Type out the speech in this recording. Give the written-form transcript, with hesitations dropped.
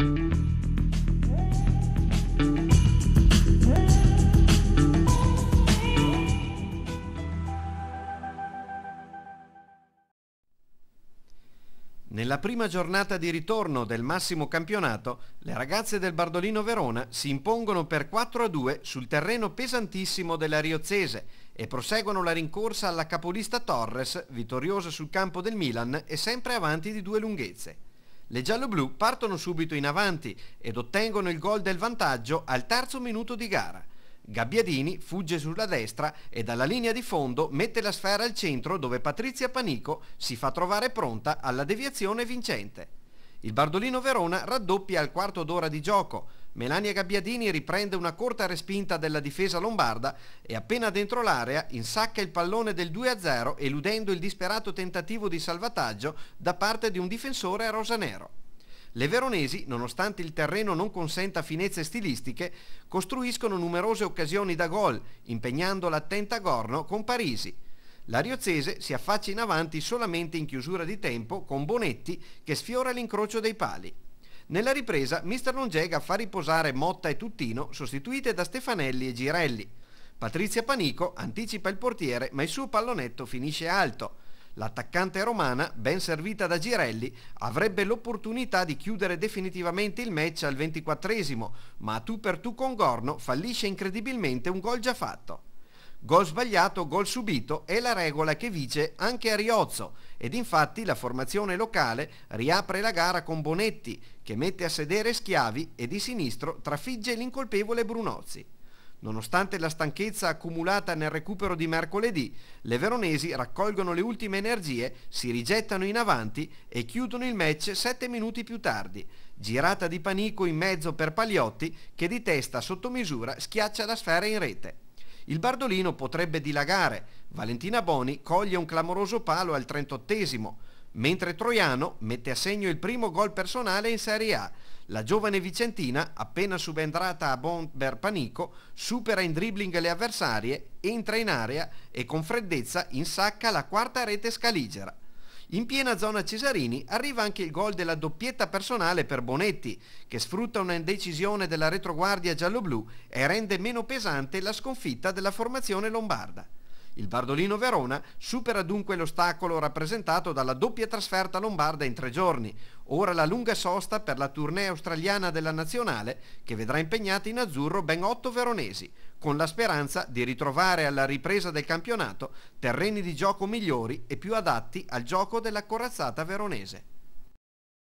Nella prima giornata di ritorno del massimo campionato, le ragazze del Bardolino Verona si impongono per 4-2 sul terreno pesantissimo della Riozzese e proseguono la rincorsa alla capolista Torres, vittoriosa sul campo del Milan e sempre avanti di 2 lunghezze. Le gialloblu partono subito in avanti ed ottengono il gol del vantaggio al terzo minuto di gara. Gabbiadini fugge sulla destra e dalla linea di fondo mette la sfera al centro dove Patrizia Panico si fa trovare pronta alla deviazione vincente. Il Bardolino Verona raddoppia al quarto d'ora di gioco. Melania Gabbiadini riprende una corta respinta della difesa lombarda e appena dentro l'area insacca il pallone del 2-0 eludendo il disperato tentativo di salvataggio da parte di un difensore rosanero. Le veronesi, nonostante il terreno non consenta finezze stilistiche, costruiscono numerose occasioni da gol, impegnando l'attenta Gorno con Parisi. La riozzese si affaccia in avanti solamente in chiusura di tempo con Bonetti che sfiora l'incrocio dei pali. Nella ripresa mister Longega fa riposare Motta e Tuttino, sostituite da Stefanelli e Girelli. Patrizia Panico anticipa il portiere, ma il suo pallonetto finisce alto. L'attaccante romana, ben servita da Girelli, avrebbe l'opportunità di chiudere definitivamente il match al 24esimo, ma a tu per tu con Gorno fallisce incredibilmente un gol già fatto. Gol sbagliato, gol subito è la regola che vige anche a Riozzo ed infatti la formazione locale riapre la gara con Bonetti che mette a sedere Schiavi e di sinistro trafigge l'incolpevole Brunozzi. Nonostante la stanchezza accumulata nel recupero di mercoledì, le veronesi raccolgono le ultime energie, si rigettano in avanti e chiudono il match 7 minuti più tardi. Girata di Panico in mezzo per Pagliotti che di testa sotto misura schiaccia la sfera in rete. Il Bardolino potrebbe dilagare. Valentina Boni coglie un clamoroso palo al 38esimo, mentre Troiano mette a segno il primo gol personale in Serie A. La giovane vicentina, appena subentrata a Bomber Panico, supera in dribbling le avversarie, entra in area e con freddezza insacca la quarta rete scaligera. In piena zona Cesarini arriva anche il gol della doppietta personale per Bonetti, che sfrutta una indecisione della retroguardia gialloblu e rende meno pesante la sconfitta della formazione lombarda. Il Bardolino Verona supera dunque l'ostacolo rappresentato dalla doppia trasferta lombarda in 3 giorni. Ora la lunga sosta per la tournée australiana della nazionale che vedrà impegnati in azzurro ben 8 veronesi, con la speranza di ritrovare alla ripresa del campionato terreni di gioco migliori e più adatti al gioco della corazzata veronese.